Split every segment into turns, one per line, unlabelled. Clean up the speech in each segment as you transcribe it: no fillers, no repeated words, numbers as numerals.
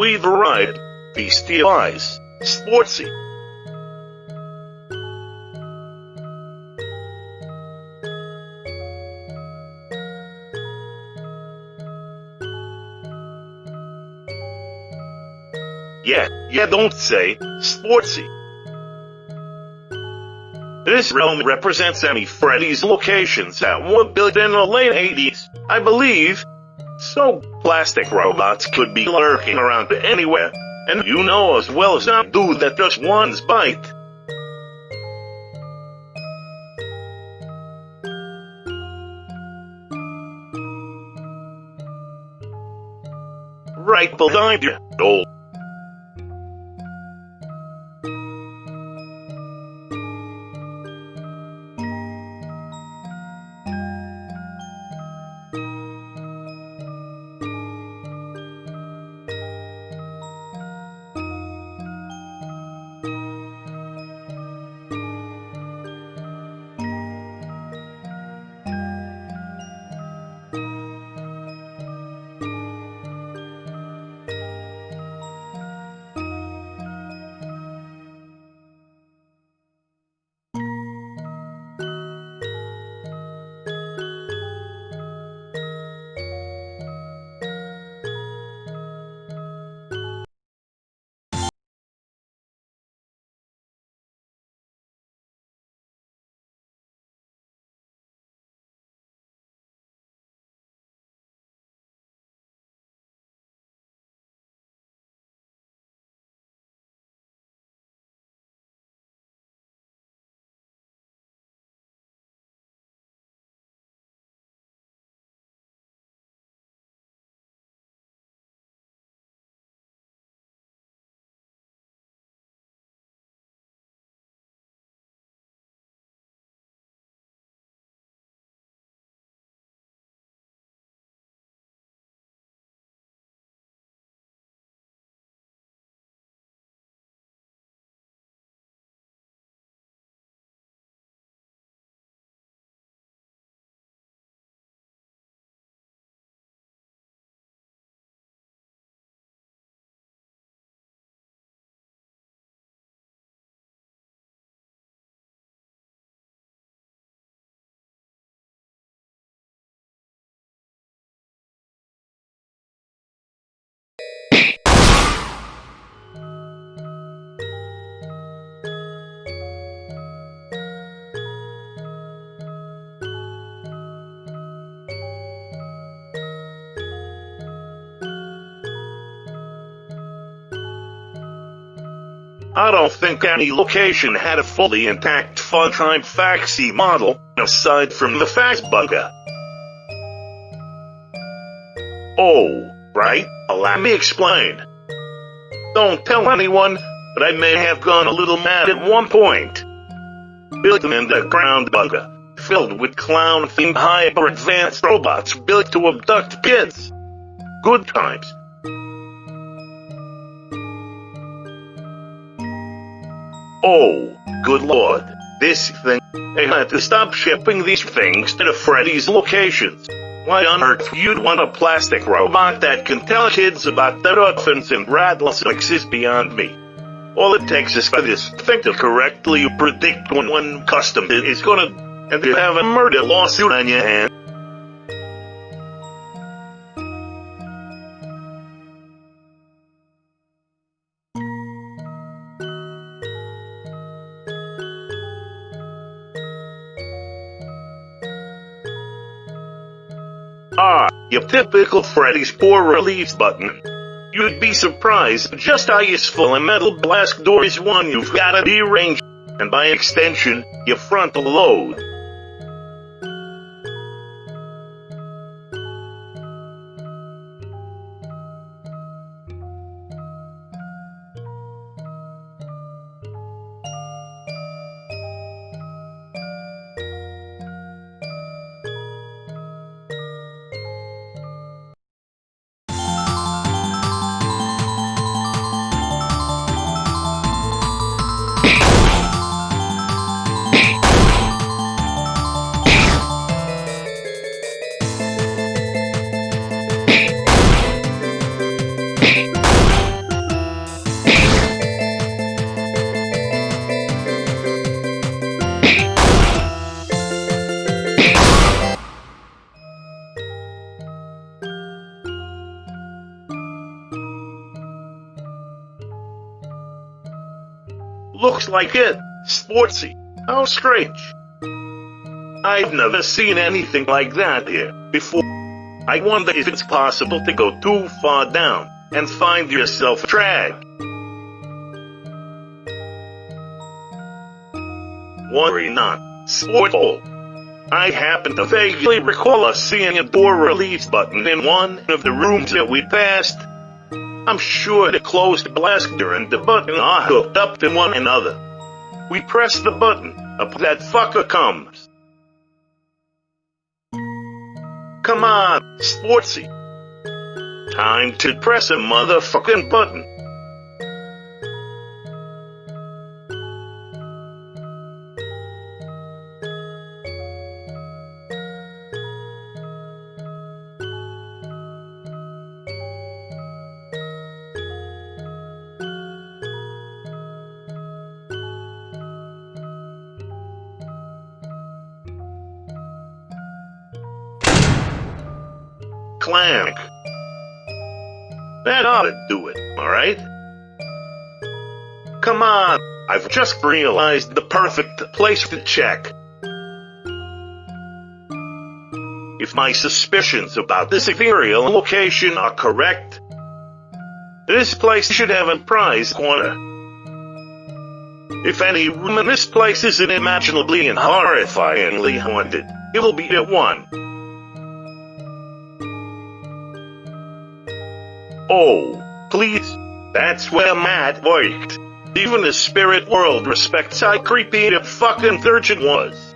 We ride, feasty eyes, sportsy. Yeah, don't say, sportsy. This realm represents any Freddy's locations that were built in the late 80s, I believe. So, plastic robots could be lurking around anywhere, and you know as well as I do that just one's bite. Right behind you, old. I don't think any location had a fully intact Funtime Faxi model, aside from the fax bugger. Oh, right, let me explain. Don't tell anyone, but I may have gone a little mad at one point. Built an underground bugger, filled with clown-themed hyper-advanced robots built to abduct kids. Good times. Oh, good lord, this thing. They had to stop shipping these things to the Freddy's locations. Why on earth you'd want a plastic robot that can tell kids about the dolphins and rattlesnakes is beyond me. All it takes is for this thing to correctly predict when one customer is gonna, and you have a murder lawsuit on your hands. Your typical Freddy's poor release button. You'd be surprised just how useful a metal blast door is one you've gotta derange, and by extension, your frontal lobe. Looks like it. Sportsy. How strange. I've never seen anything like that here before. I wonder if it's possible to go too far down and find yourself a drag. Worry not, Sporthole. I happen to vaguely recall us seeing a door release button in one of the rooms that we passed. I'm sure the closed blaster and the button are hooked up to one another. We press the button, up that fucker comes. Come on, Sportsy. Time to press a motherfucking button. Clank. That ought to do it, alright? Come on, I've just realized the perfect place to check. If my suspicions about this ethereal location are correct, this place should have a prize corner. If any room in this place isn't imaginably and horrifyingly haunted, it will be at one. Oh, please, that's where Matt worked. Even the spirit world respects how creepy the fucking virgin was.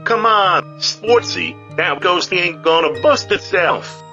Come on, Sportsy, that ghost ain't gonna bust itself.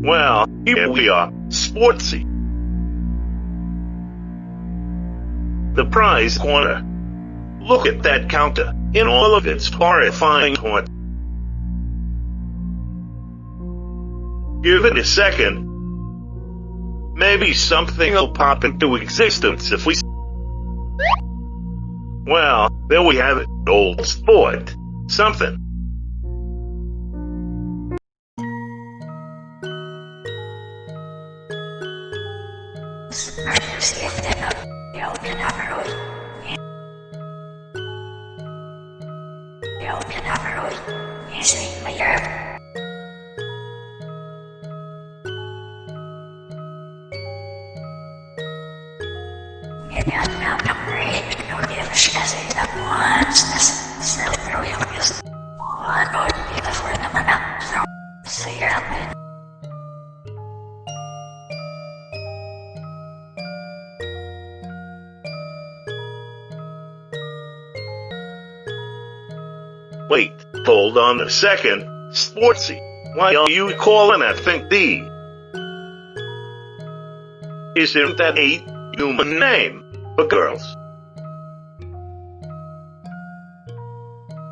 Well, here we are, sportsy. The prize corner. Look at that counter, in all of its horrifying haunt. Give it a second. Maybe something will pop into existence if we... Well, there we have it, old sport. Something. Wait, hold on a second. Sportsy, why are you calling that thing D? Isn't that a human name for girls?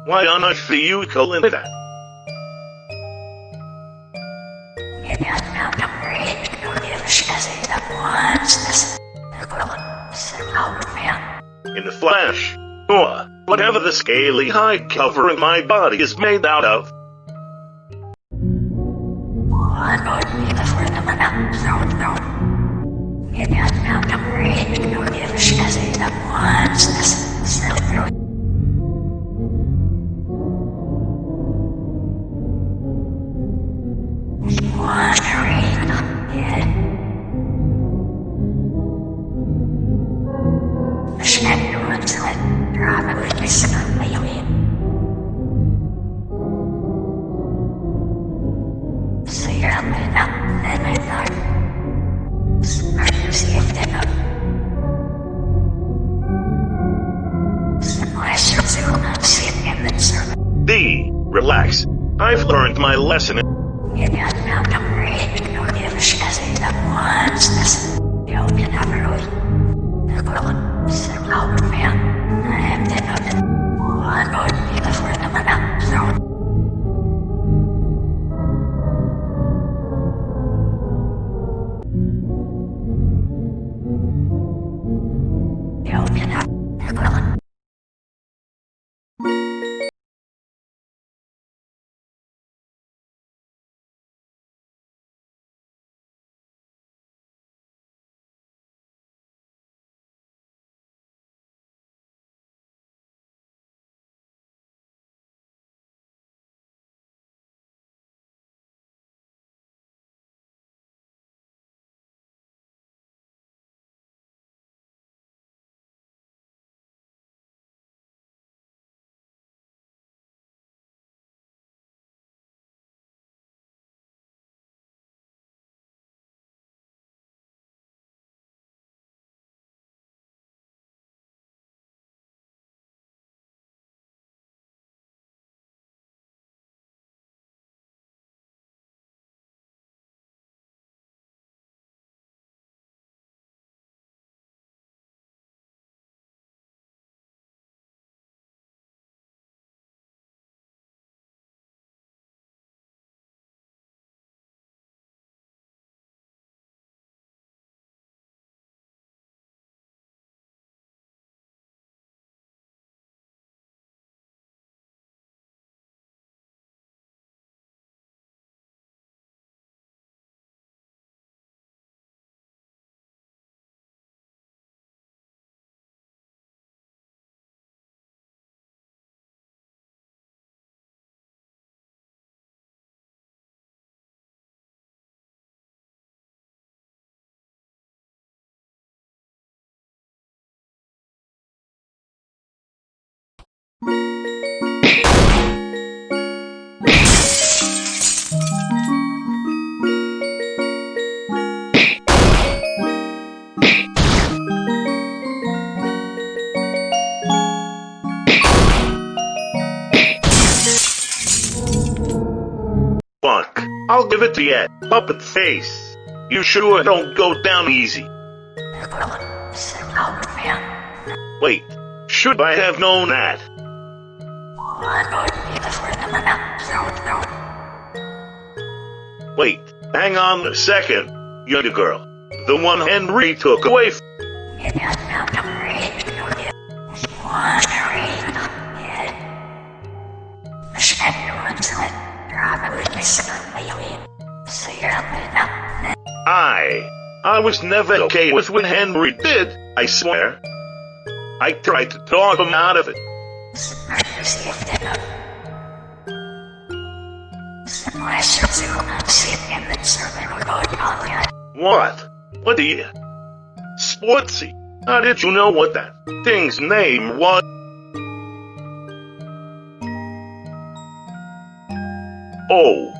Why on earth are you calling it that? In the flesh, or whatever the scaly hide covering my body is made out of. D, relax. I've learned my lesson. I'll give it to you. puppet face. You sure don't go down easy. Wait, should I have known that? Wait, hang on a second, young girl. The one Henry took away from... I was never okay with what Henry did, I swear. I tried to talk him out of it. What? What do you... Sportsy? How did you know what that thing's name was? Oh,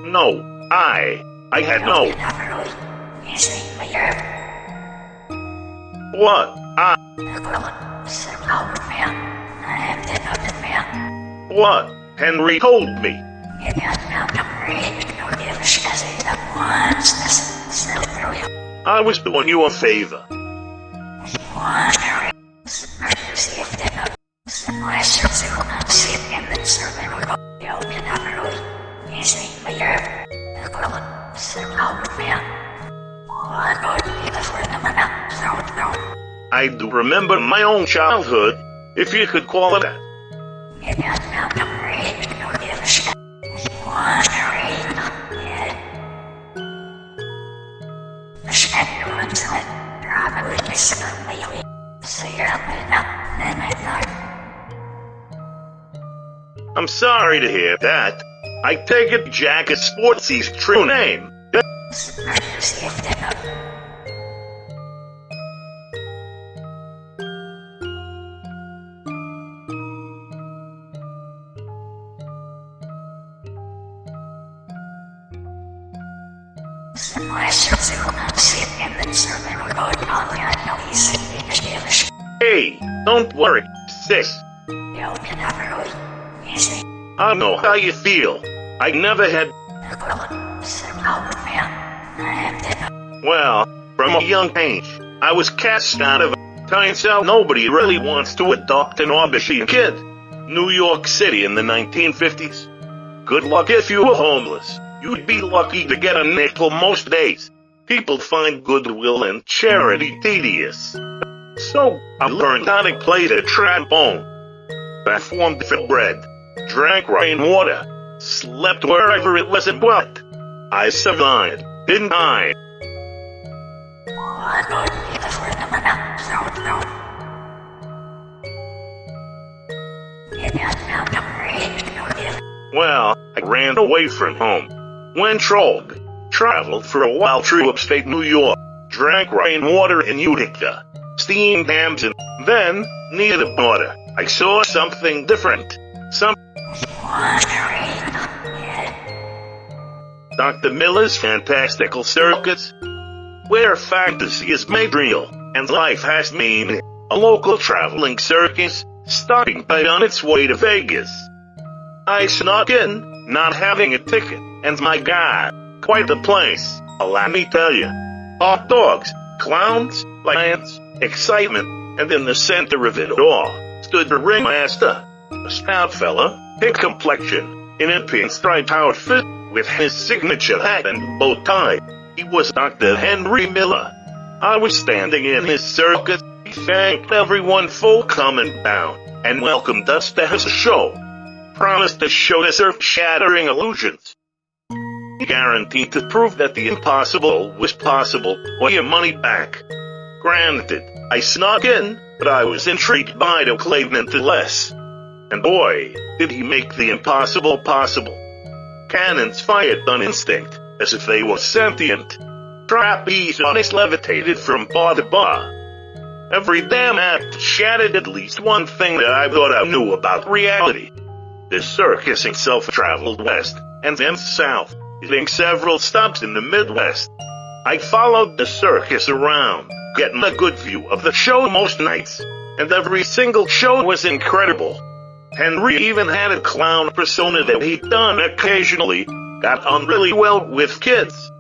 no, I had no... What? What? Henry told me. I was doing you a favor. I do remember my own childhood, if you could call it that. I'm sorry to hear that. I take it Jack is Sportsy's true name. Hey, don't worry, sis. I know how you feel. I never had... Well, from a young age, I was cast out of... Turns out nobody really wants to adopt an aubergine kid. New York City in the 1950s. Good luck if you were homeless. You'd be lucky to get a nickel most days. People find goodwill and charity tedious. So, I learned how to play the trombone. Performed for bread. Drank rainwater. Slept wherever it wasn't wet. I survived, didn't I? Well, I ran away from home. Went rogue. Traveled for a while through upstate New York. Drank rainwater in Utica. Steamed hams and then, near the border, I saw something different. Dr. Miller's Fantastical Circus, where fantasy is made real and life has meaning. A local traveling circus stopping by on its way to Vegas. I snuck in, not having a ticket, and my God, quite the place, allow me tell you. Hot dogs, clowns, lions, excitement, and in the center of it all stood the ringmaster, a stout fella, pink complexion, in a pinstripe outfit, with his signature hat and bow tie. He was Dr. Henry Miller. I was standing in his circus. He thanked everyone for coming down, and welcomed us to his show. Promised to show us earth-shattering illusions. He guaranteed to prove that the impossible was possible, or your money back. Granted, I snuck in, but I was intrigued by the claim nonetheless. And boy, did he make the impossible possible. Cannons fired on instinct, as if they were sentient. Trapeze artists levitated from bar to bar. Every damn act shattered at least one thing that I thought I knew about reality. The circus itself traveled west, and then south, hitting several stops in the Midwest. I followed the circus around, getting a good view of the show most nights, and every single show was incredible. Henry even had a clown persona that he'd done occasionally, got on really well with kids.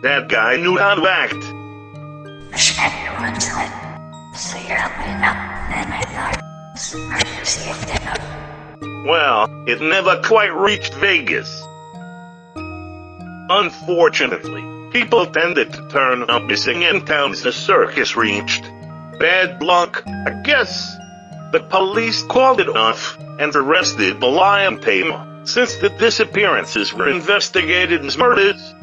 That guy knew how to act. Well, it never quite reached Vegas. Unfortunately, people tended to turn up missing in towns the circus reached. Bad luck, I guess. The police called it off and arrested the lion tamer, since the disappearances were investigated as murders.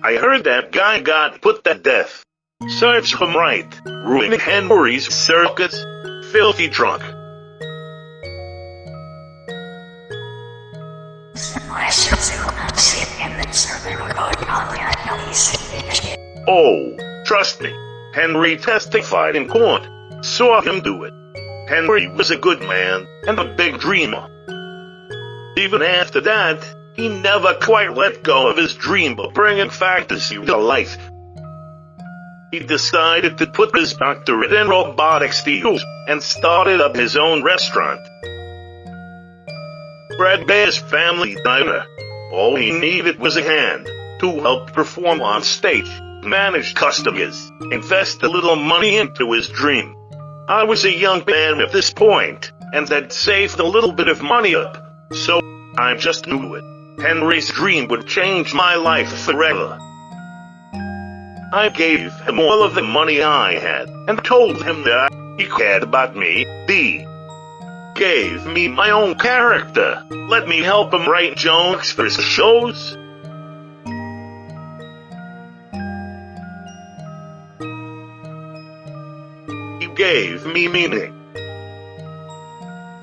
I heard that guy got put to death. Serves him right, ruining Henry's circus. Filthy drunk. Oh, trust me. Henry testified in court. Saw him do it. Henry was a good man and a big dreamer. Even after that, he never quite let go of his dream of bringing fantasy to life. He decided to put his doctorate in robotics to use and started up his own restaurant. Freddy's Family Diner. All he needed was a hand to help perform on stage, manage customers, invest a little money into his dream. I was a young man at this point, and had saved a little bit of money up, so I just knew it. Henry's dream would change my life forever. I gave him all of the money I had, and told him that he cared about me. He gave me my own character. Let me help him write jokes for his shows. He gave me meaning.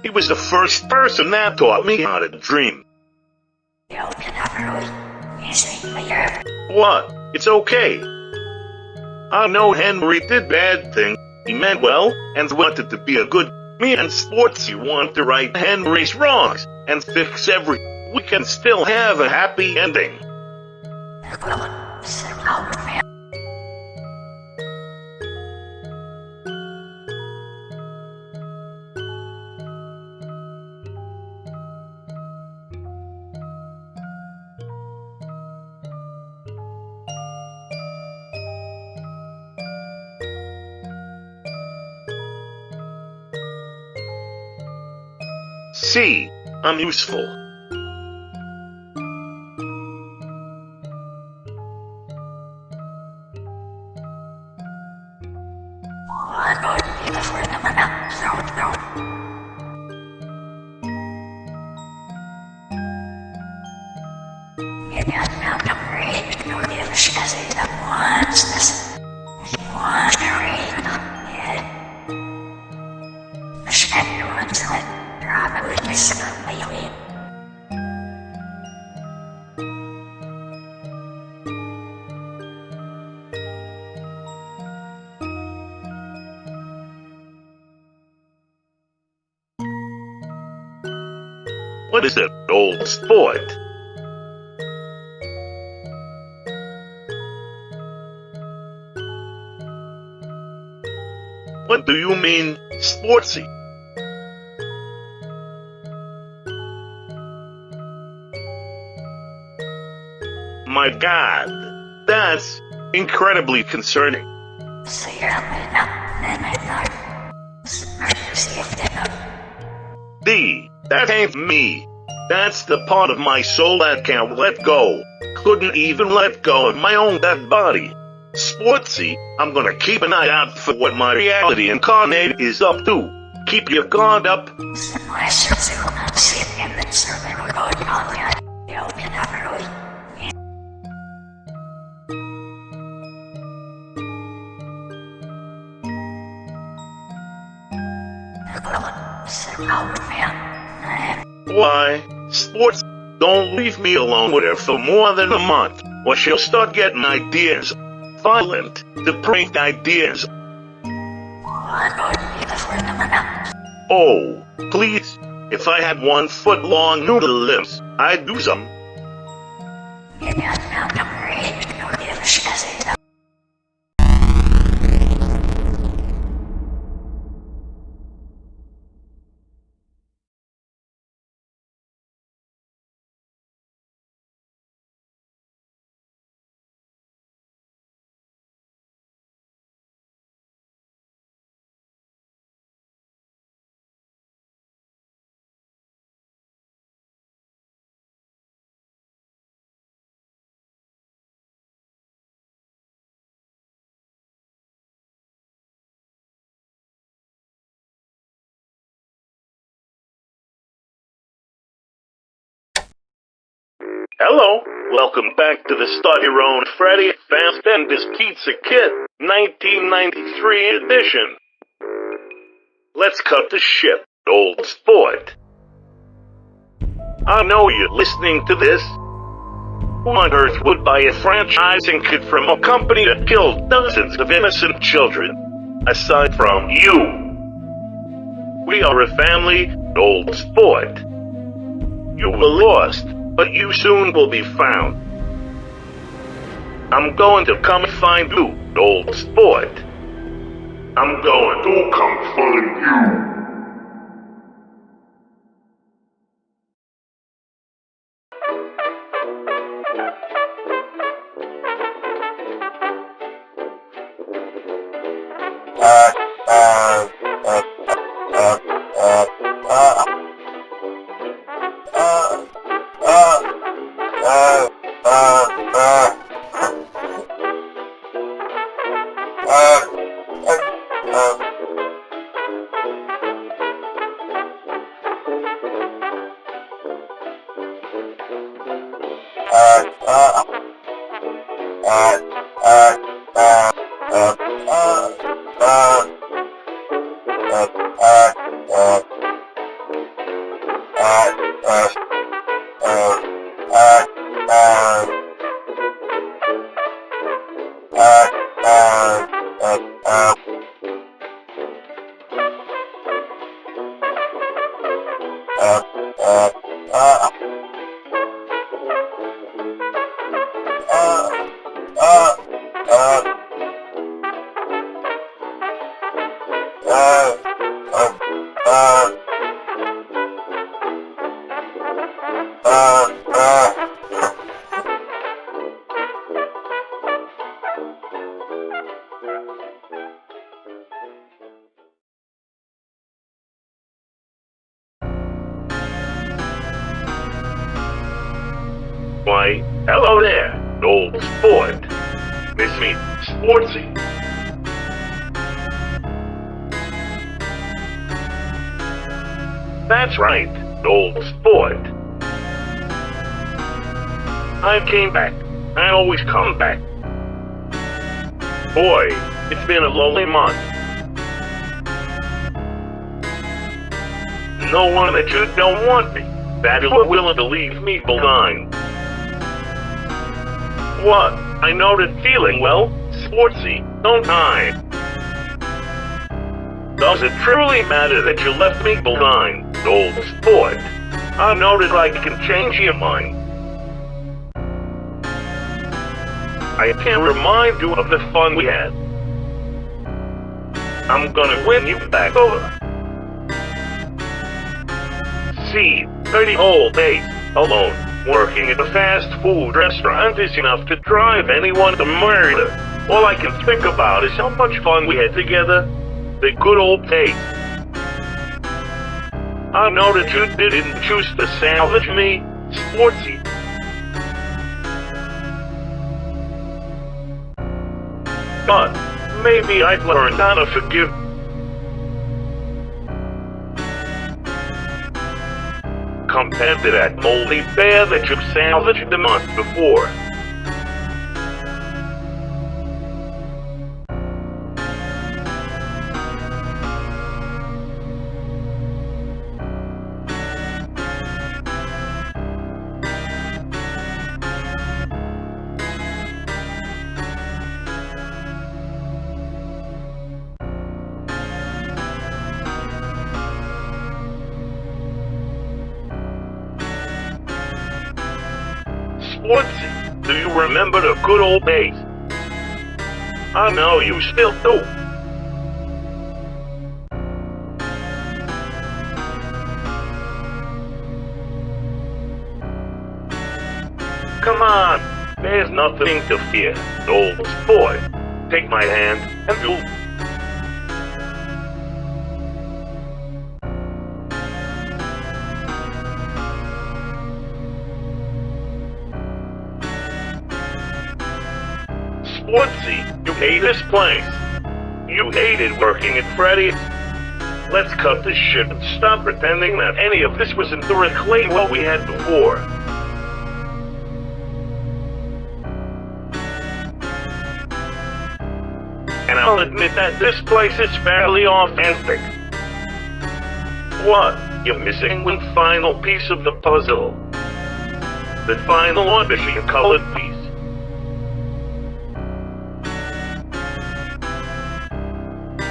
He was the first person that taught me how to dream. What? It's okay. I know Henry did bad things. He meant well, and wanted to be a good me and Sportsy want to right Henry's wrongs, and fix everything. We can still have a happy ending. See, I'm useful. What is it, old sport? What do you mean, sportsy? My God, that's incredibly concerning. That ain't me. That's the part of my soul that can't let go. Couldn't even let go of my own dead body. Sportsy, I'm gonna keep an eye out for what my reality incarnate is up to. Keep your guard up. Why, Sports, don't leave me alone with her for more than a month, or she'll start getting ideas. Violent, depraved ideas. Oh, please, if I had 1 foot long noodle lips, I'd do some. Hello, welcome back to the Start Your Own Freddy Fast and His Pizza Kit 1993 edition. Let's cut the shit, old sport. I know you're listening to this. Who on earth would buy a franchising kit from a company that killed dozens of innocent children? Aside from you. We are a family, old sport. You were lost, but you soon will be found. I'm going to come find you, old sport. I'm going to come find you. Why, hello there, old sport. Miss me, Sportsy. That's right, old sport. I came back. I always come back. Boy, it's been a lonely month. No one that you don't want me, that is willing to leave me behind. What? I know that feeling, well, Sportsy, don't I? Does it truly matter that you left me behind, old sport? I know that I can change your mind. I can remind you of the fun we had. I'm gonna win you back over. See, 30 whole days, alone. Working at a fast food restaurant is enough to drive anyone to murder. All I can think about is how much fun we had together. The good old days. I know that you didn't choose to salvage me, Sportsy. But maybe I've learned how to forgive. Compared to that moldy bear that you salvaged the month before. Sportsy, do you remember the good old days? I know you still do. Come on, there's nothing to fear, old sport. Take my hand and you'll... Sportsy, you hate this place. You hated working at Freddy. Let's cut this shit and stop pretending that any of this wasn't to reclaim what we had before. I'll admit that this place is fairly authentic. What? You're missing one final piece of the puzzle. The final audition colored piece.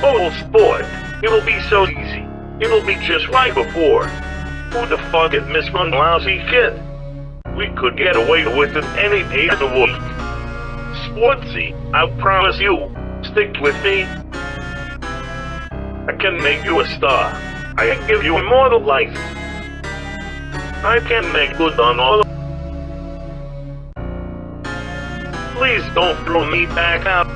Oh, sport. It'll be so easy. It'll be just like before. Who the fuck is Miss One Lousy Kid? We could get away with it any day of the week. Sportsy, I promise you. Stick with me. I can make you a star. I can give you immortal life. I can make good on all of... Please don't throw me back out.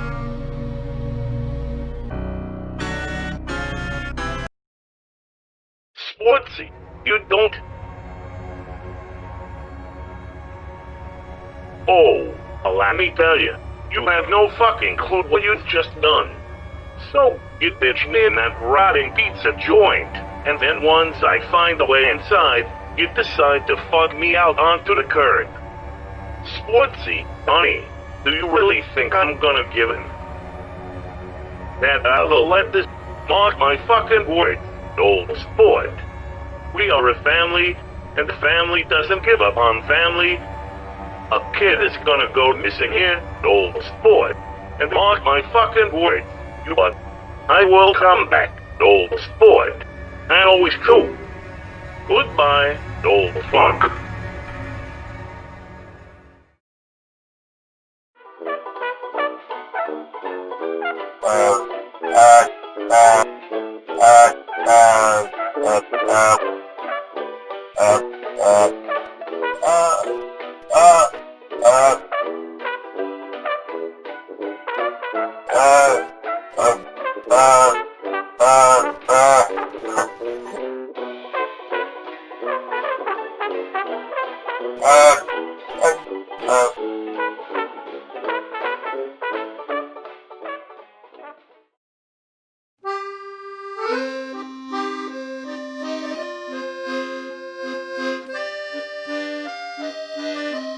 Sportsy, you don't... Oh, let me tell you, you have no fucking clue what you've just done. So, you ditch me in that rotting pizza joint, and then once I find the way inside, you decide to fuck me out onto the curb. Sportsy, honey, do you really think I'm gonna give in? That I'll let this mark my fucking words, old sport. We are a family, and the family doesn't give up on family. A kid is gonna go missing here, old sport. And mark my fucking words, you what? I will come back, old sport. And always true. Goodbye, old fuck.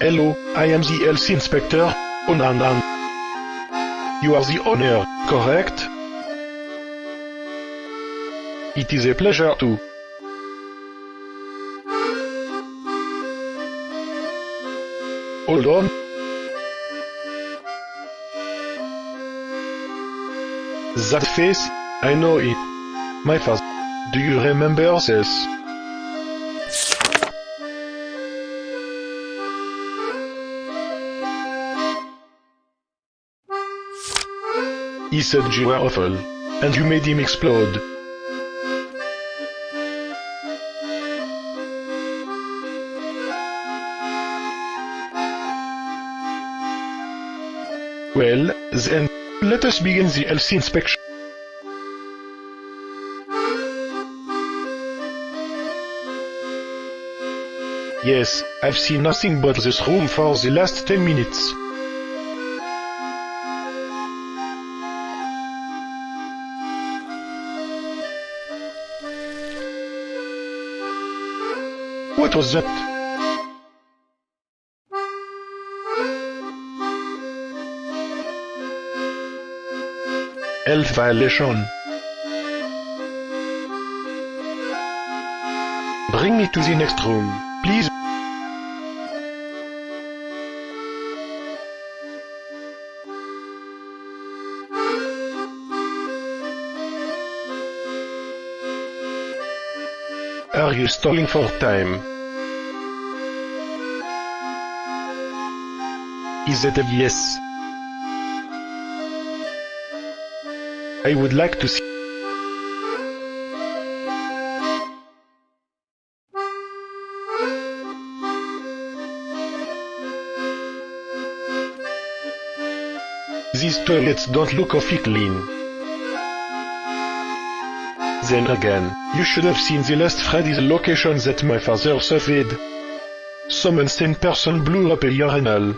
Hello, I am the health inspector, Onanan. You are the owner, correct? It is a pleasure to. Hold on. That face, I know it. My father. Do you remember this? He said you were awful, and you made him explode. Well, then, let us begin the health inspection. Yes, I've seen nothing but this room for the last 10 minutes. What was that? Health violation. Bring me to the next room, please. Are you stalling for time? Is that a yes? I would like to see. These toilets don't look awfully clean. Then again, you should have seen the last Freddy's location that my father surveyed. Some insane person blew up a urinal.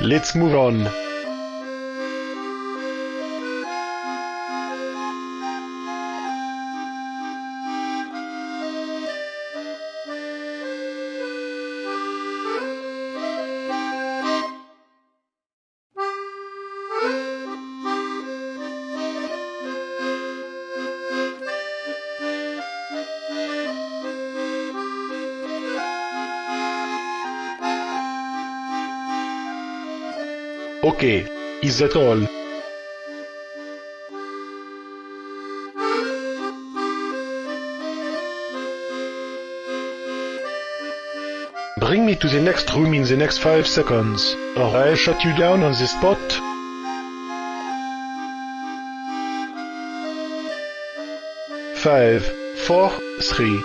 Let's move on. Okay, is that all? Bring me to the next room in the next 5 seconds, or I'll shut you down on the spot. 5, 4, 3.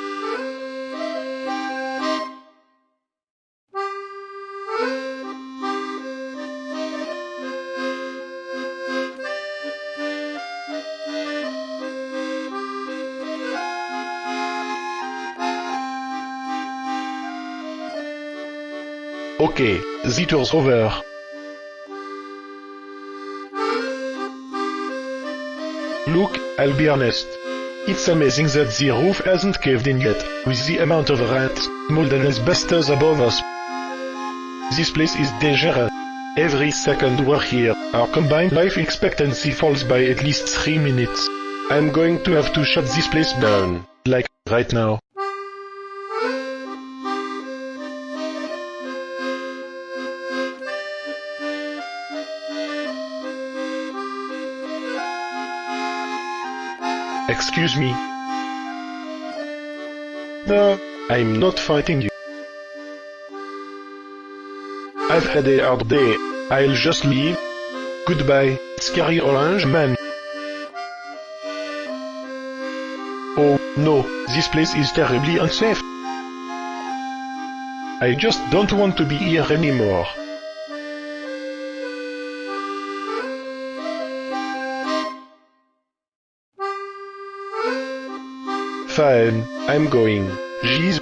Okay, the tour's over. Look, I'll be honest. It's amazing that the roof hasn't caved in yet, with the amount of rats, mold and asbestos above us. This place is dangerous. Every second we're here, our combined life expectancy falls by at least 3 minutes. I'm going to have to shut this place down, like, right now. Excuse me. No, I'm not fighting you. I've had a hard day. I'll just leave. Goodbye, scary orange man. Oh, no, this place is terribly unsafe. I just don't want to be here anymore. Fine, I'm going. Jeez.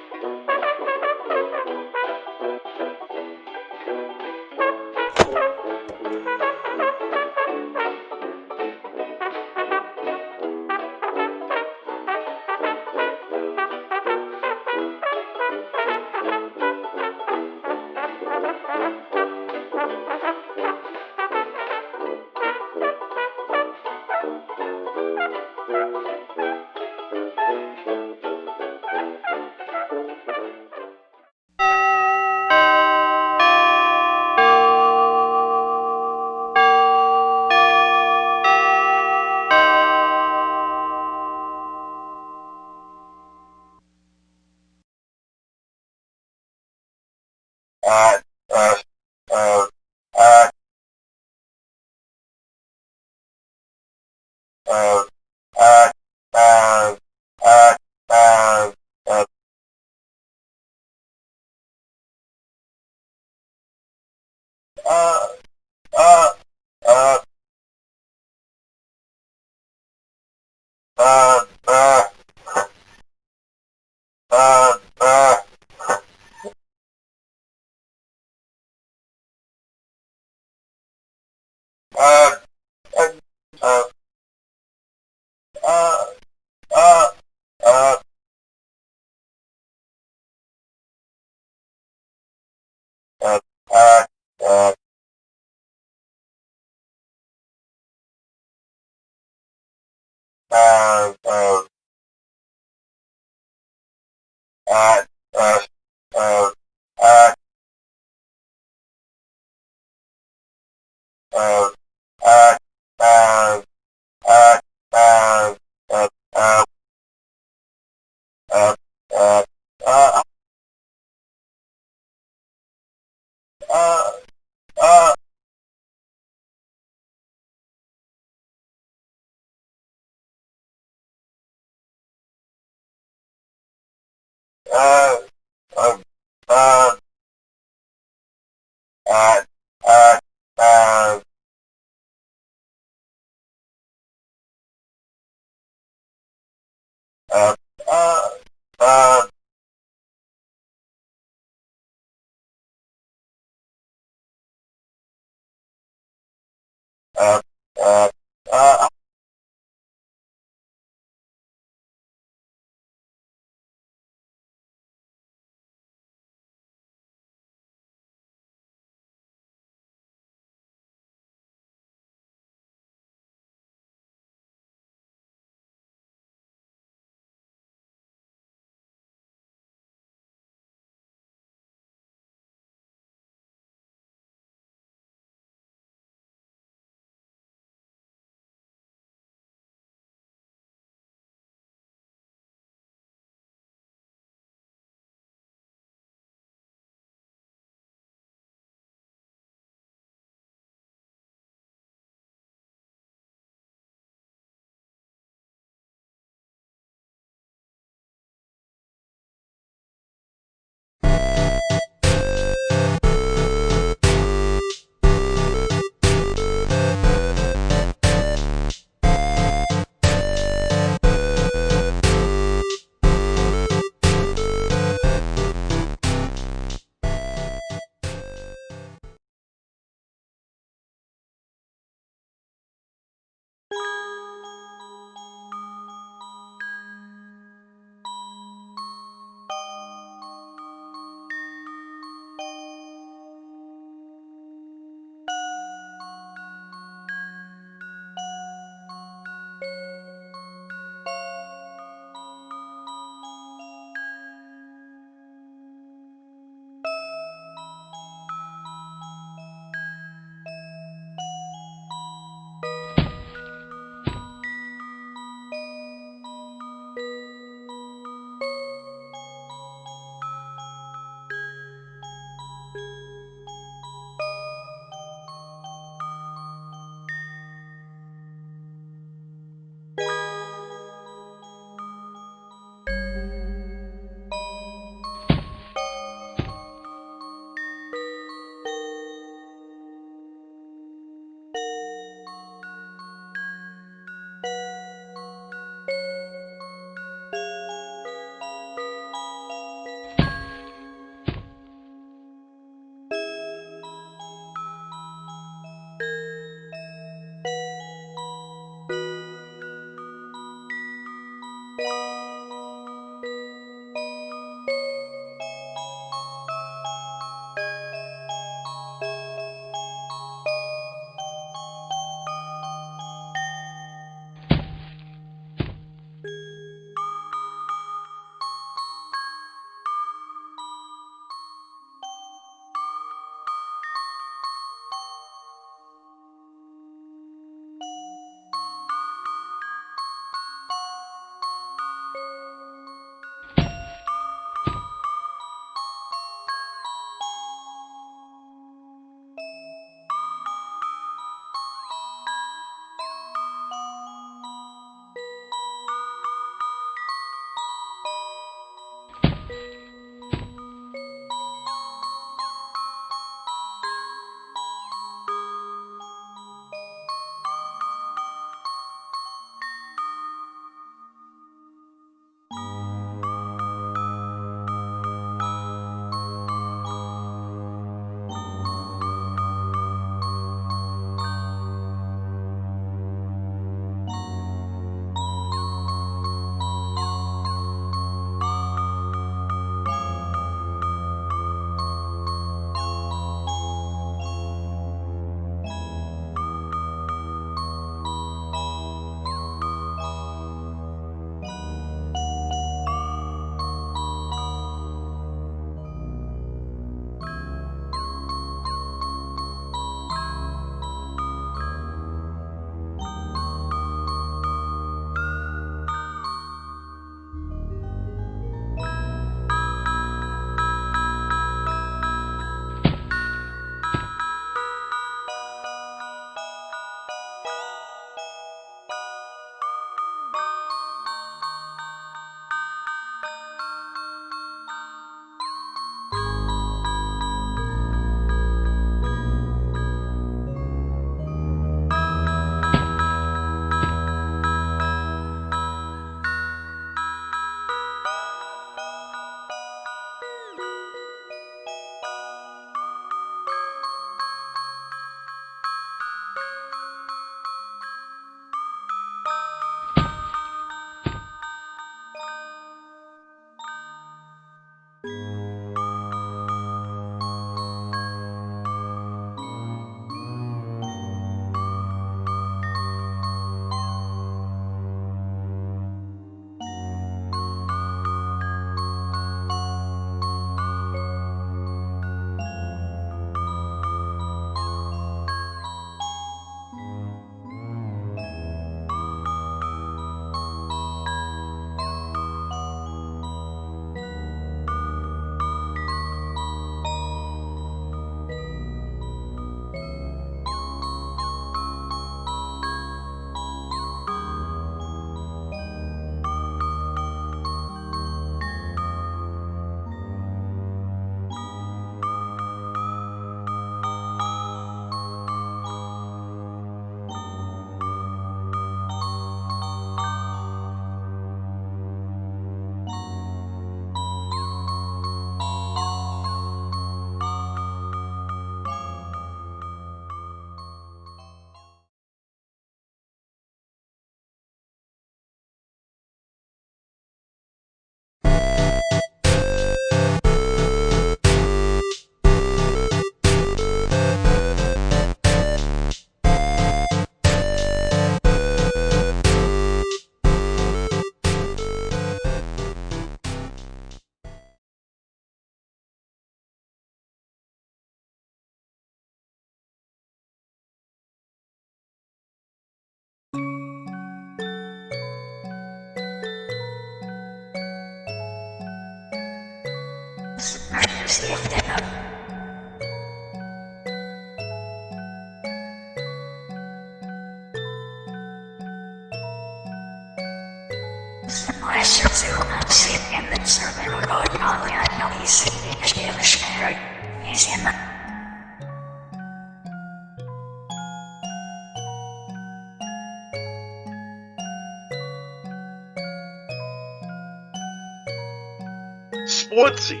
Sportsy.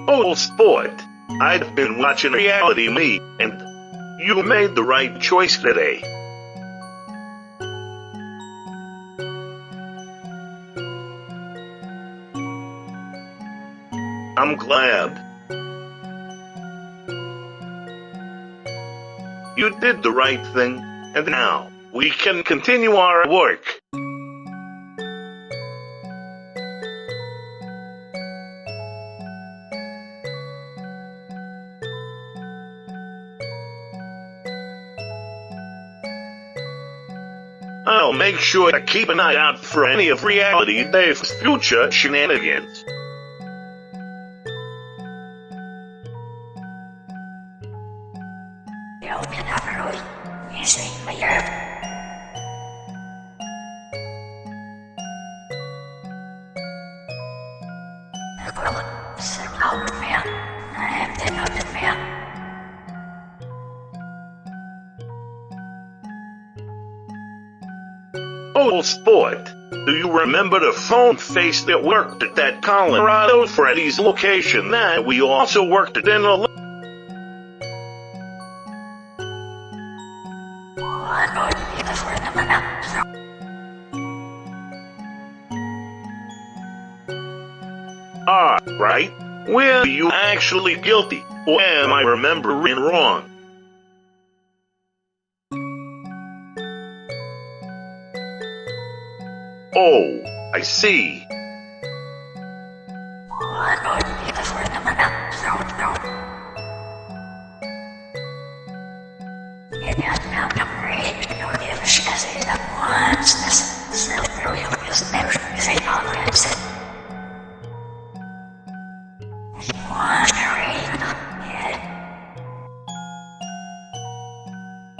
Oh, sport. I've been watching reality me, and you made the right choice today. I'm glad. You did the right thing, and now we can continue our work. I'll make sure to keep an eye out for any of Reality Dave's future shenanigans. Oh, sport. Do you remember the phone face that worked at that Colorado Freddy's location that we also worked at in a... Ah, right. Were you actually guilty, or am I remembering wrong? Oh, I see.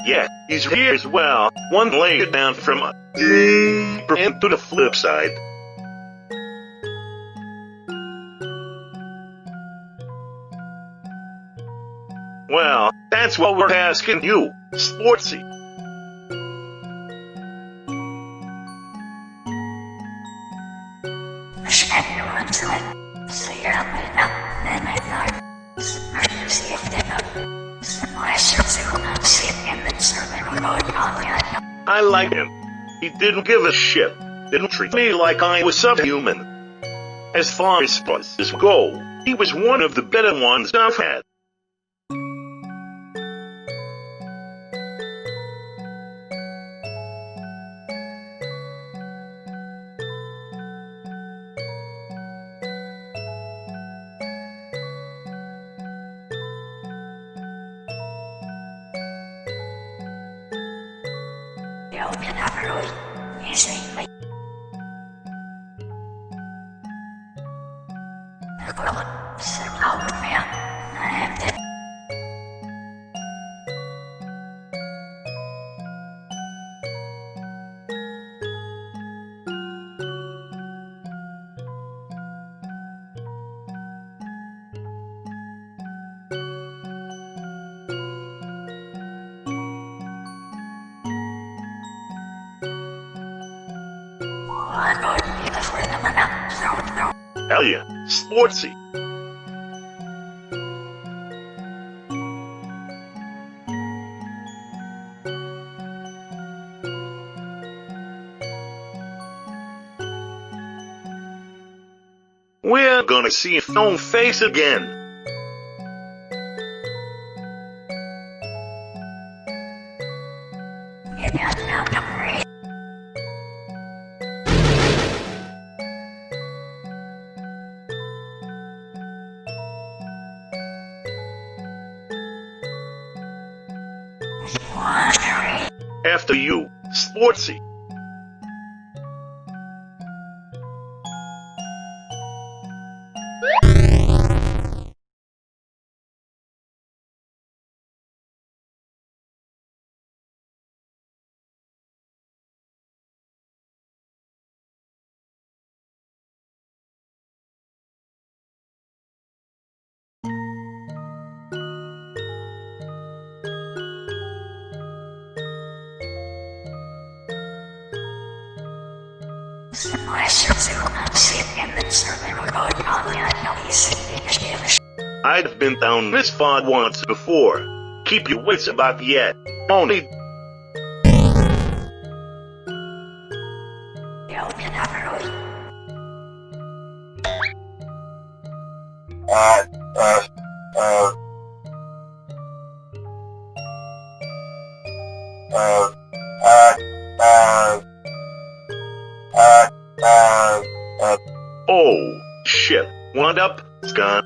Yeah, he's here as well. One layer down from into the flip side. Well, that's what we're asking you, Sportsy. I like him. He didn't give a shit. Didn't treat me like I was subhuman. As far as bosses go, he was one of the better ones I've had. Hell yeah, Sportsy. We're gonna see his own face again. after you, Sportsy. I've been down this far once before. Keep your wits about yet. Only oh, shit. Wound up, it's gone.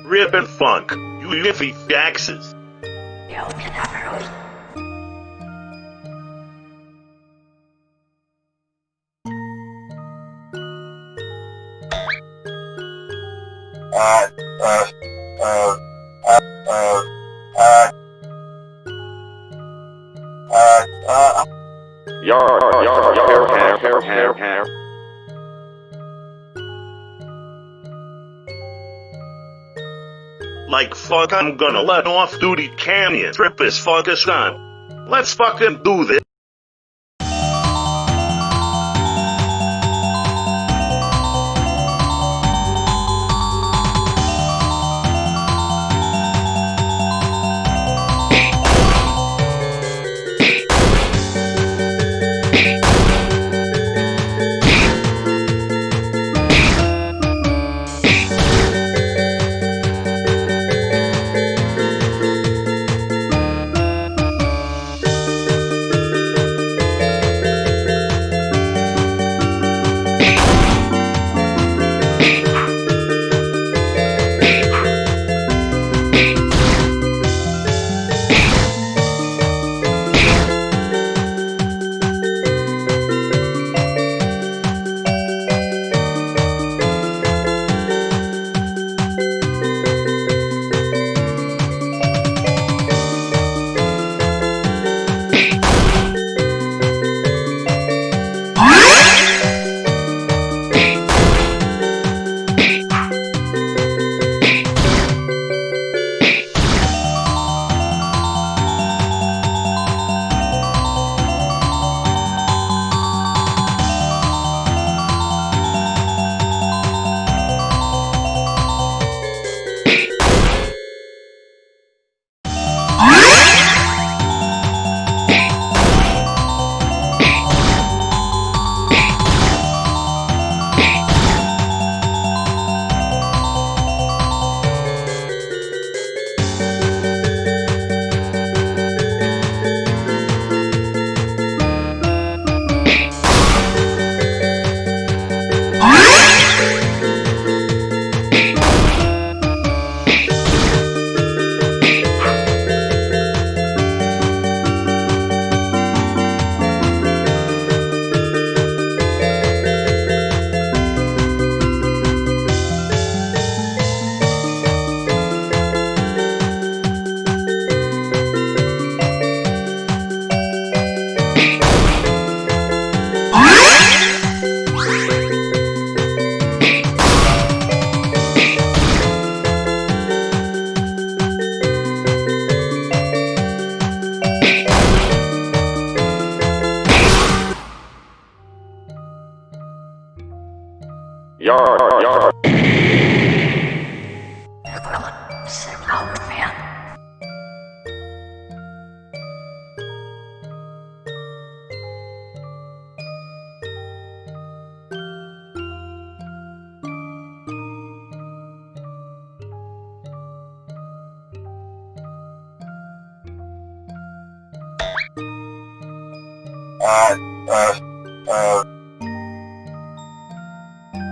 Rip and funk, you iffy faxes. Like fuck, I'm gonna let off-duty canyon trip his fucking on. Let's fucking do this.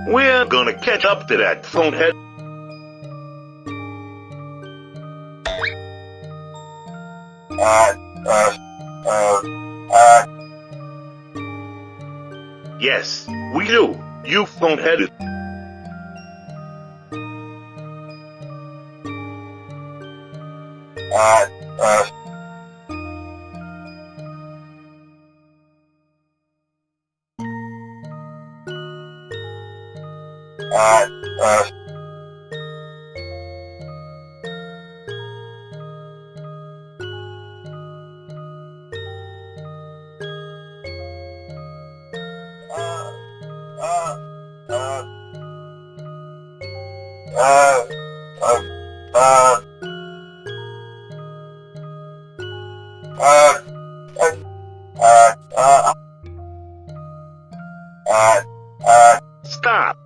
We're gonna catch up to that phonehead. Yes, we do. You phoneheaded. Stop.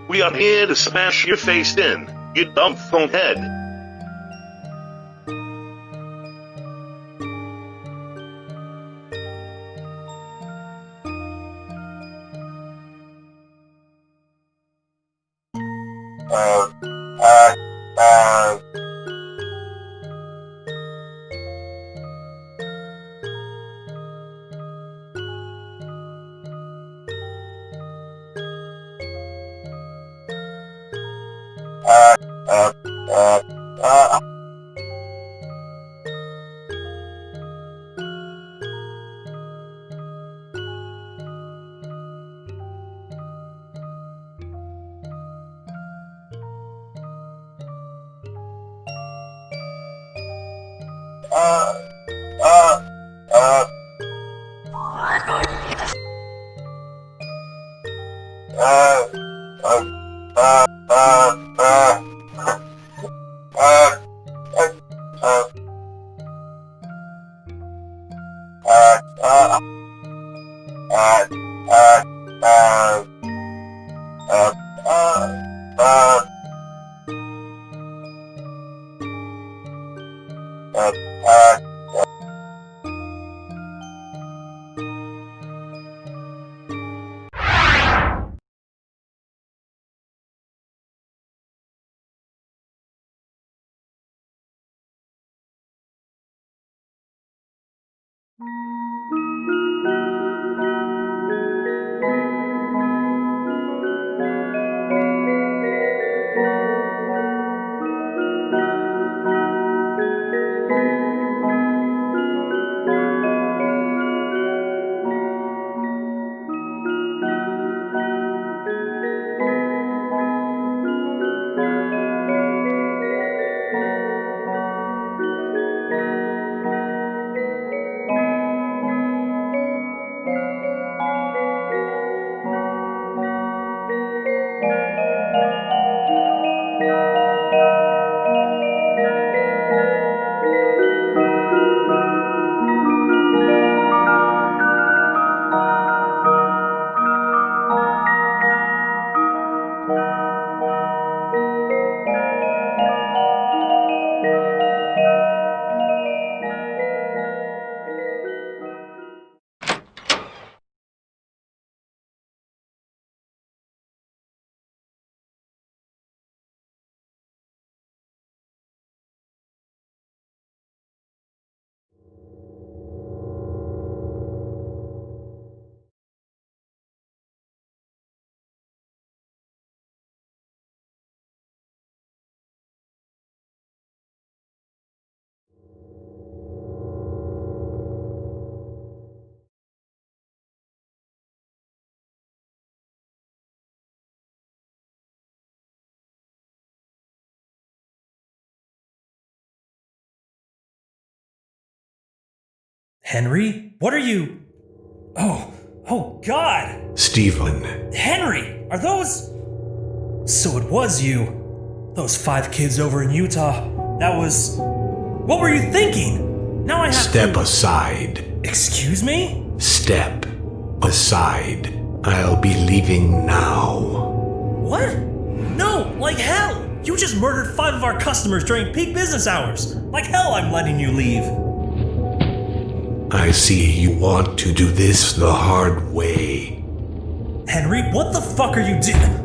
We are here to smash your face in, you dumb phone head.
Henry? What are you... Oh God!
Stephen.
Henry! Are those... So it was you. Those 5 kids over in Utah. That was... What were you thinking? Now I have
Step
to...
aside.
Excuse me?
Step aside. I'll be leaving now.
What? No, like hell! You just murdered 5 of our customers during peak business hours. Like hell I'm letting you leave.
I see you want to do this the hard way.
Henry, what the fuck are you doing?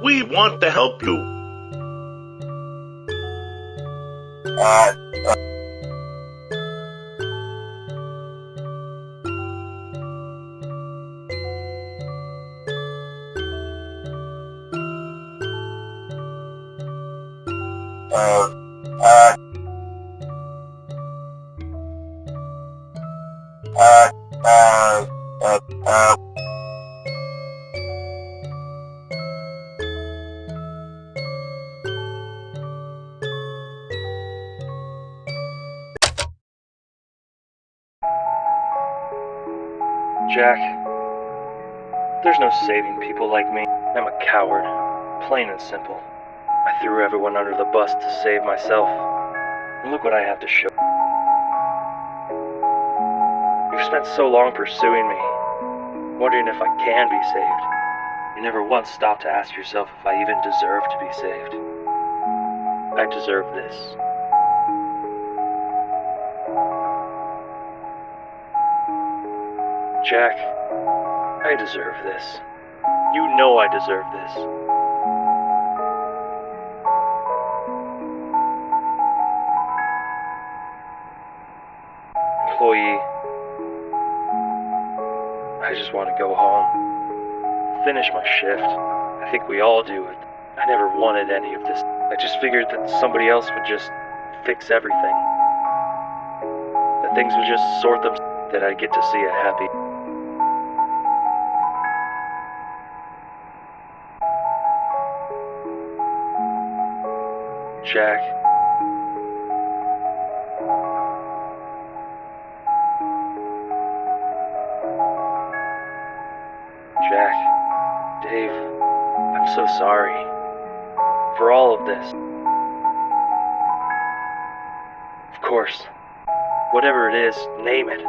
We want to help you.
Jack, there's no saving people like me. I'm a coward, plain and simple. I threw everyone under the bus to save myself. And look what I have to show. You've spent so long pursuing me, wondering if I can be saved. You never once stopped to ask yourself if I even deserve to be saved. I deserve this. Jack, I deserve this. You know I deserve this. Employee, I just want to go home. Finish my shift. I think we all do it. I never wanted any of this. I just figured that somebody else would just fix everything. That things would just sort them, that I'd get to see a happy. Jack. Jack. Dave. I'm so sorry. For all of this. Of course. Whatever it is, name it.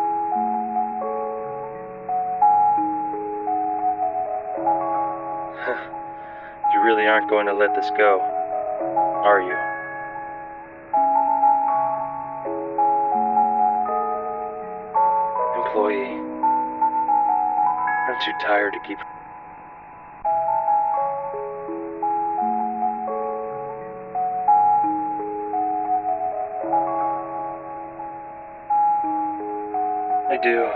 You really aren't going to let this go, are you? Employee, I'm too tired to keep. I do.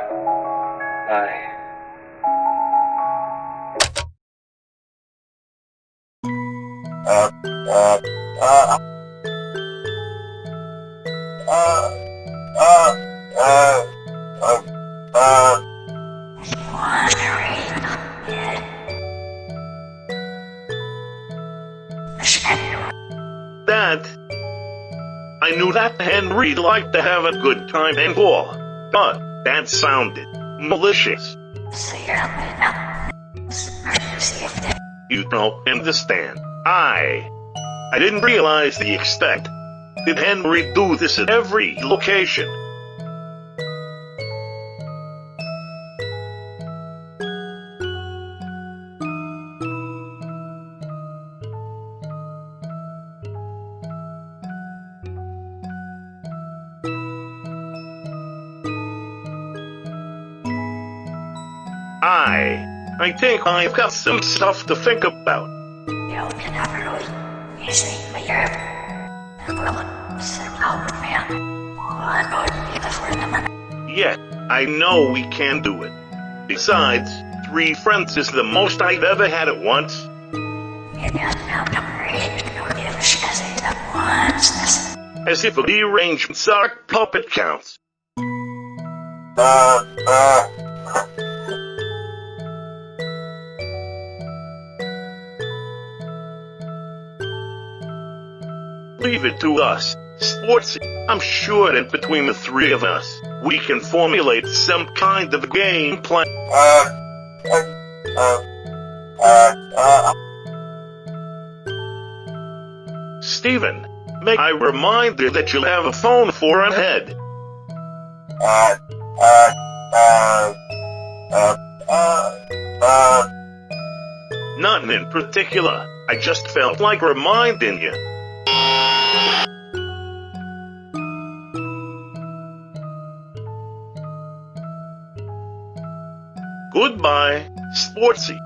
Dad, I knew that Henry'd like to have a good time and all, but that sounded malicious. You don't understand. I didn't realize the extent. Did Henry do this at every location? I think I've got some stuff to think about. Yet, I know we can do it. Besides, 3 friends is the most I've ever had at once. As if a deranged sock puppet counts. Leave it to us, sports. I'm sure that between the 3 of us, we can formulate some kind of game plan. Stephen, may I remind you that you'll have a phone for a head. Nothing in particular. I just felt like reminding you. Goodbye, Sportsy.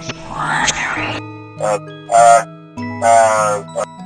Hello? Hello, hello?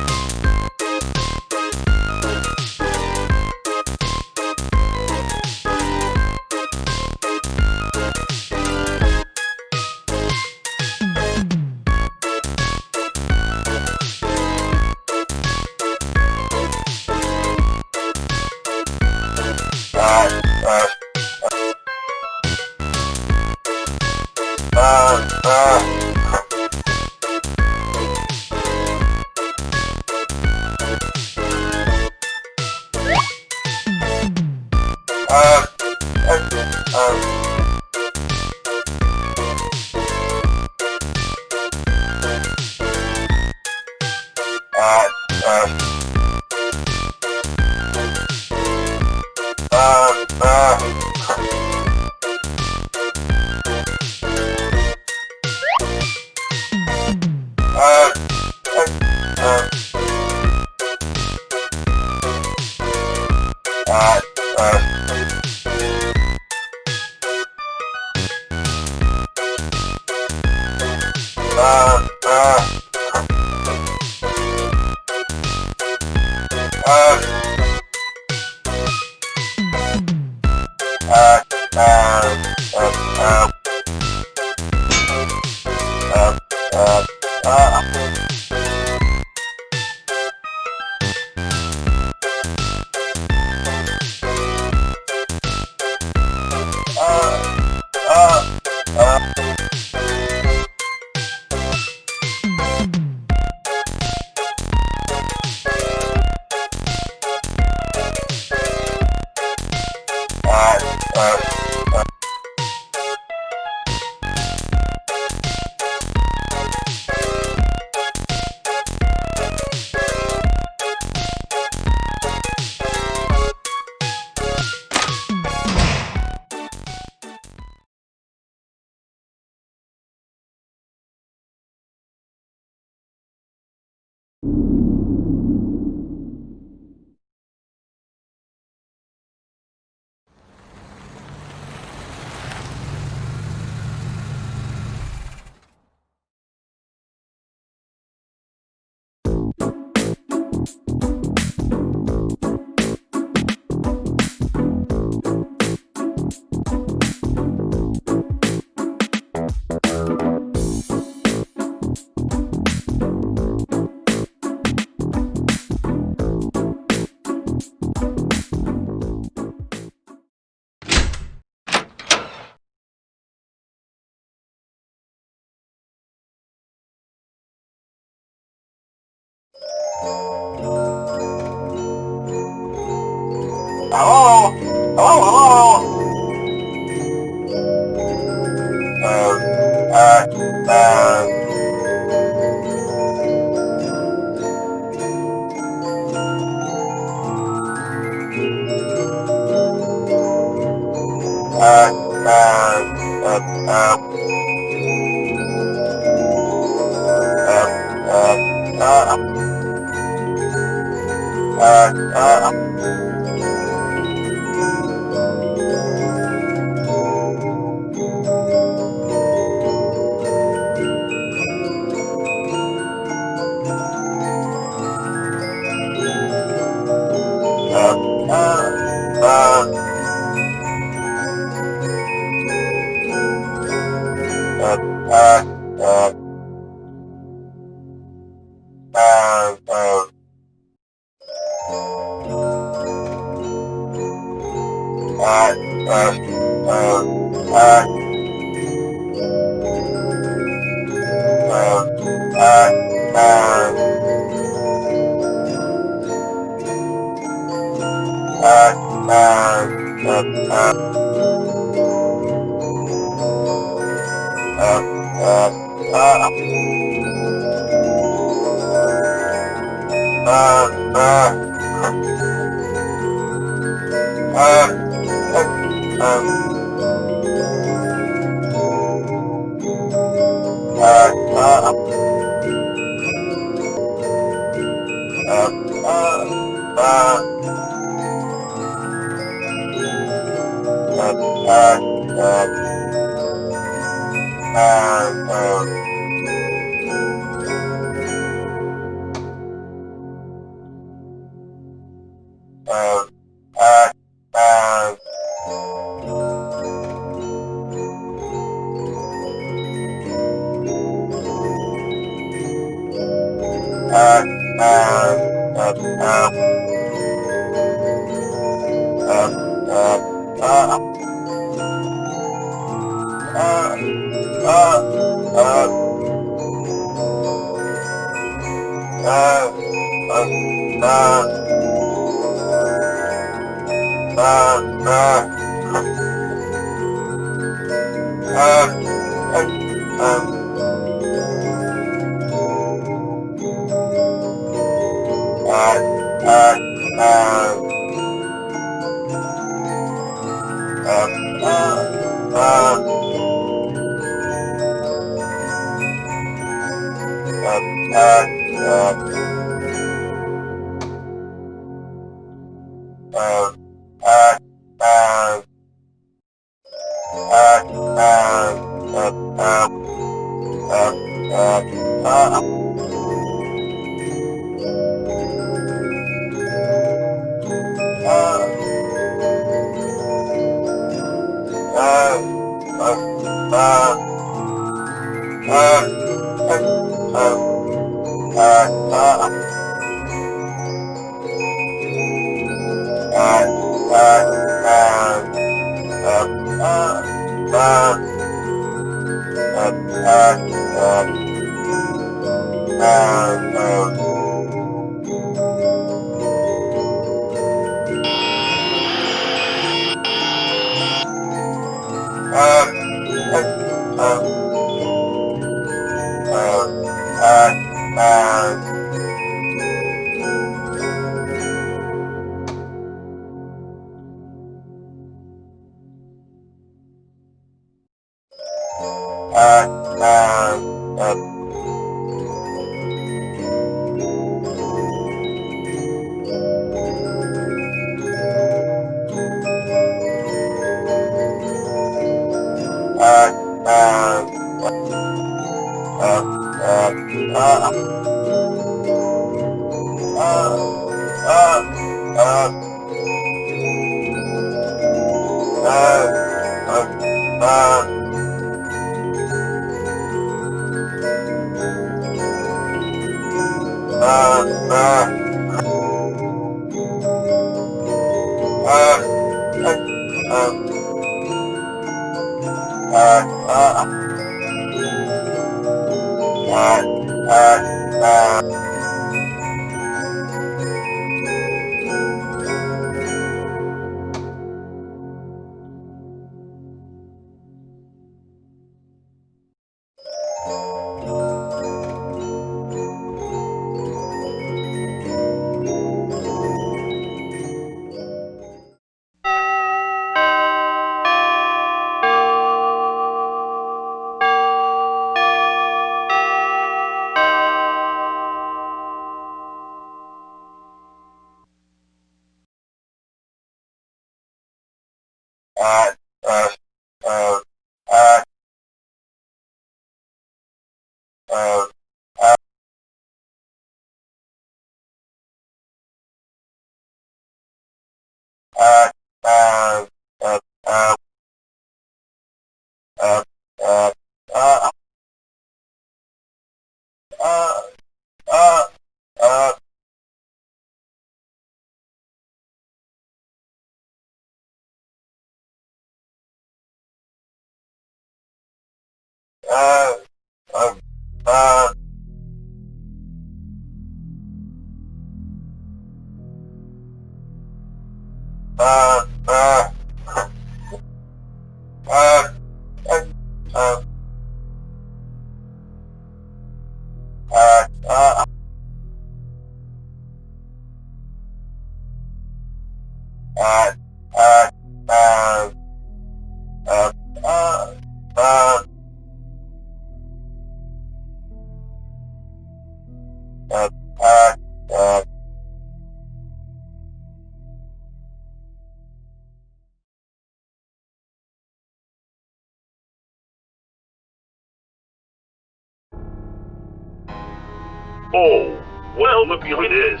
Oh, well, look who it is.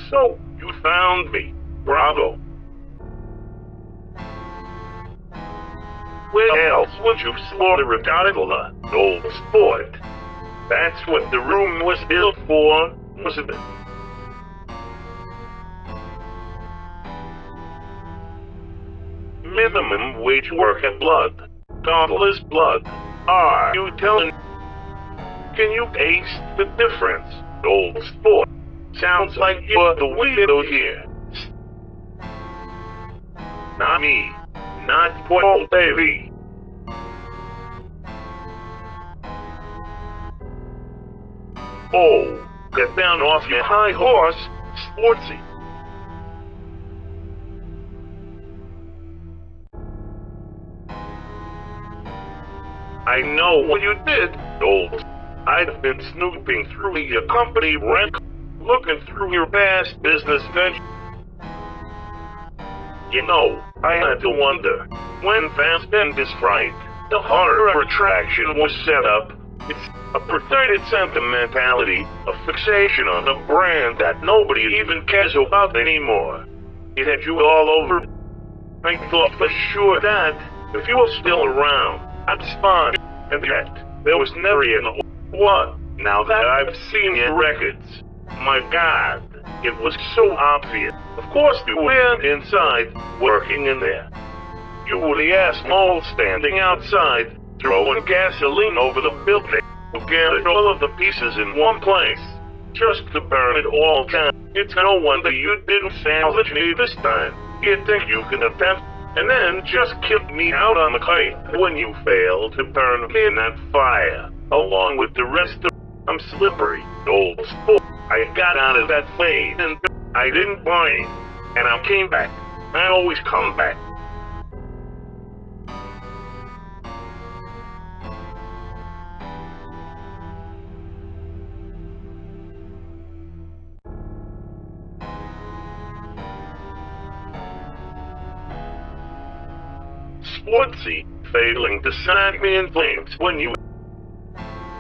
So, you found me. Bravo. Where else would you slaughter a gondola, old sport? That's what the room was built for, wasn't it? Minimum wage worker blood. Gondola's blood. Are you telling? Can you taste the difference, old sport? Sounds like you're the weirdo here. Not me. Not poor old Davy. Oh, get down off your high horse, Sportsy. I know what you did, old. I've been snooping through your company rent, looking through your past business venture. You know, I had to wonder, when Van Bend is right, the horror attraction was set up. It's a perverted sentimentality, a fixation on a brand that nobody even cares about anymore. It had you all over. I thought for sure that, if you were still around, I'd spawn. And yet, there was never an what? Now that I've seen your records, my God, it was so obvious. Of course you weren't inside, working in there. You were the asshole standing outside, throwing gasoline over the building, who gathered all of the pieces in one place, just to burn it all down. It's no wonder you didn't salvage me this time. You'd think you could attempt, and then just kick me out on the kite when you failed to burn me in that fire, along with the rest of. I'm slippery, old sport. I got out of that phase, and I didn't mind, and I came back. I always come back. Sportsy, failing to sag me in flames when you.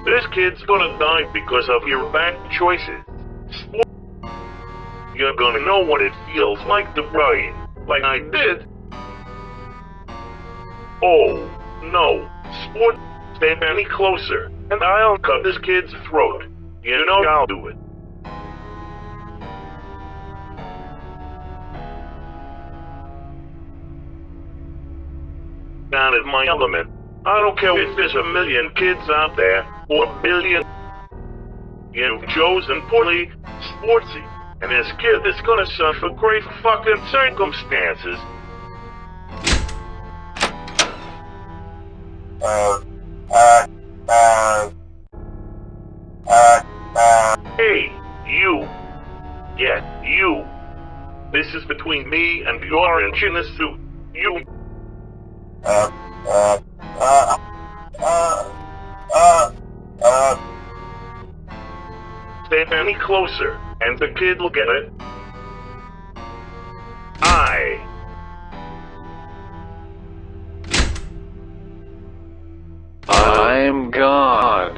This kid's gonna die because of your bad choices. Sport. You're gonna know what it feels like to brain, like I did. Oh, no. Sport, step any closer, and I'll cut this kid's throat. You know I'll do it. Down at my element. I don't care if there's a million kids out there, or a billion. You've chosen poorly, Sportsy, and this kid is gonna suffer great fucking circumstances. Hey, you. Yeah, you. This is between me and the orange in the suit. You. Step any closer, and the kid will get it.
I'm God.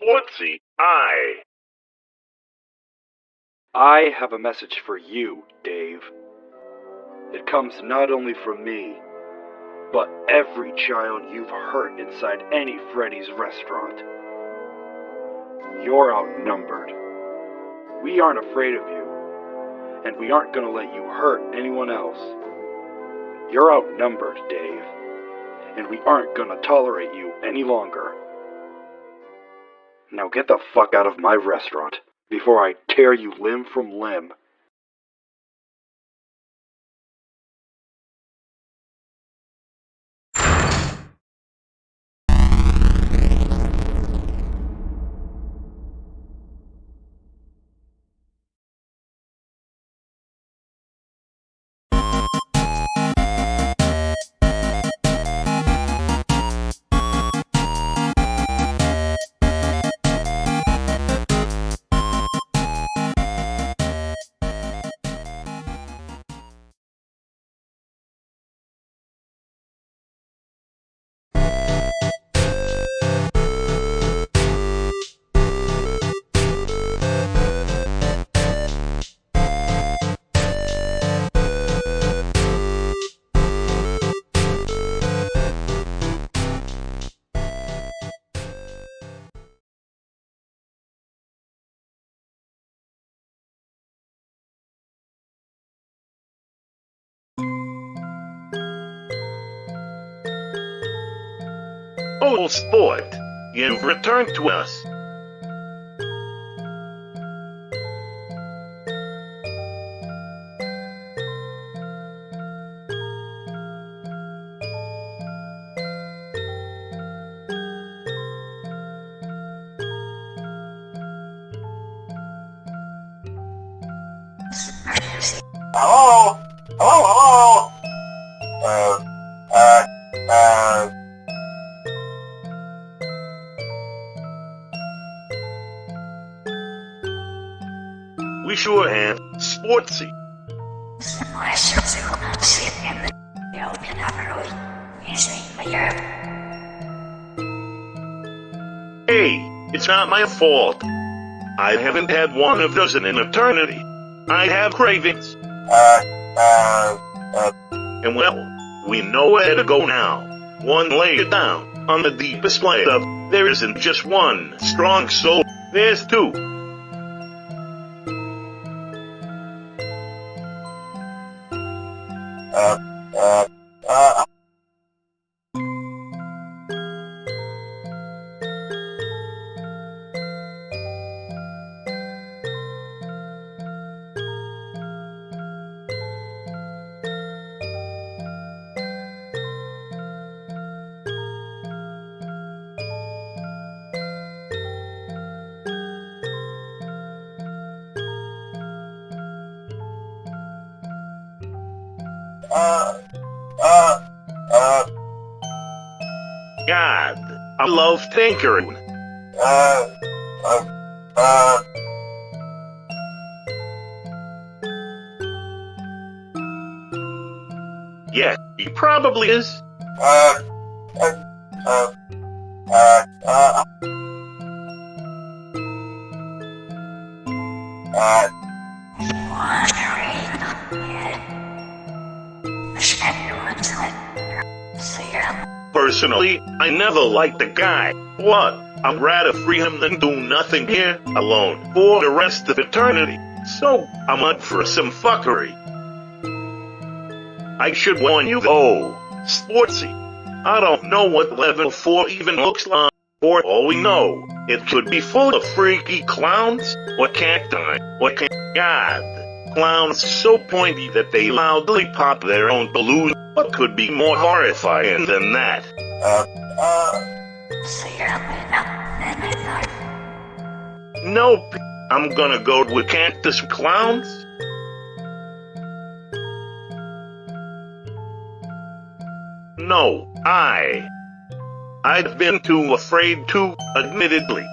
Sportsy,
I have a message for you, Dave. It comes not only from me, but every child you've hurt inside any Freddy's restaurant. You're outnumbered. We aren't afraid of you, and we aren't gonna let you hurt anyone else. You're outnumbered, Dave, and we aren't gonna tolerate you any longer. Now get the fuck out of my restaurant before I tear you limb from limb.
Oh, sport, you've returned to us.
Hello? Hello?
We sure have sportsy. Hey, it's not my fault. I haven't had one of those in an eternity. I have cravings. And well, we know where to go now. One layer down, on the deepest layer, there isn't just one strong soul, there's two. God, I love tinkering. Yeah, he probably is. Personally, I never liked the guy. What? I'd rather free him than do nothing here alone for the rest of eternity. So, I'm up for some fuckery. I should warn you though, Sportsy, I don't know what level 4 even looks like. For all we know, it could be full of freaky clowns, or cacti, or God. Clowns so pointy that they loudly pop their own balloons. What could be more horrifying than that? Nope, I'm gonna go with cactus clowns. No, I'd been too afraid to, admittedly.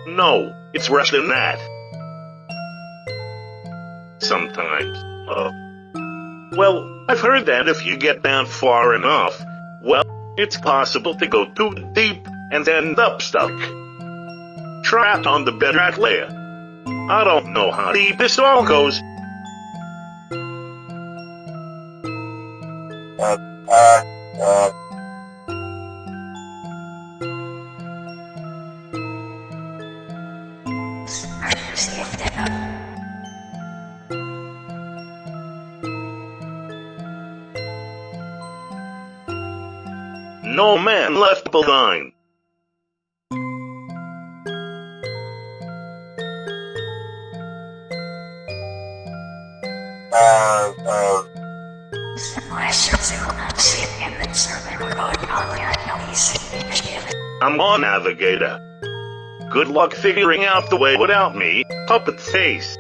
No, it's worse than that. Sometimes, well, I've heard that if you get down far enough, well, it's possible to go too deep and end up stuck. Trapped on the bedrock layer. I don't know how deep this all goes. No man left behind. I'm on, Navigator. Good luck figuring out the way without me, puppet face.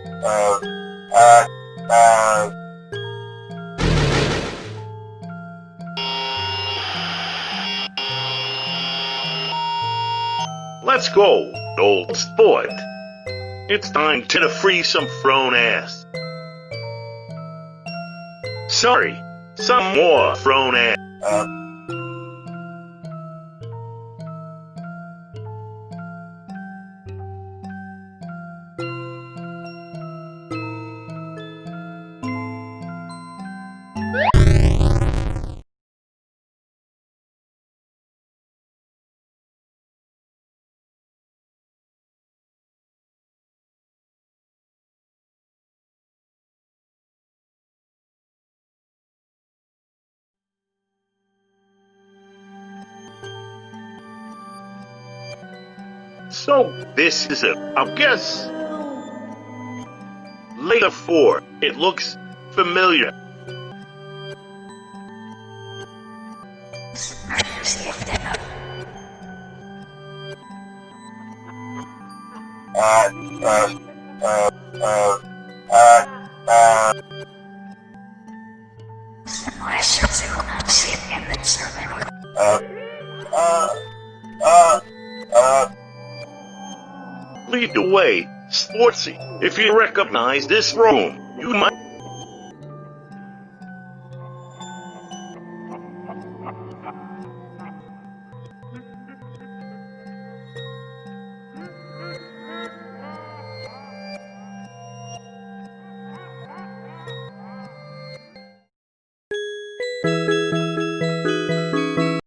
Let's go, old sport. It's time to free some thrown ass. Sorry, some more thrown ass. So, this is it, I guess. Layer 4. It looks familiar. Lead the way, Sportsy. If you recognize this room, you might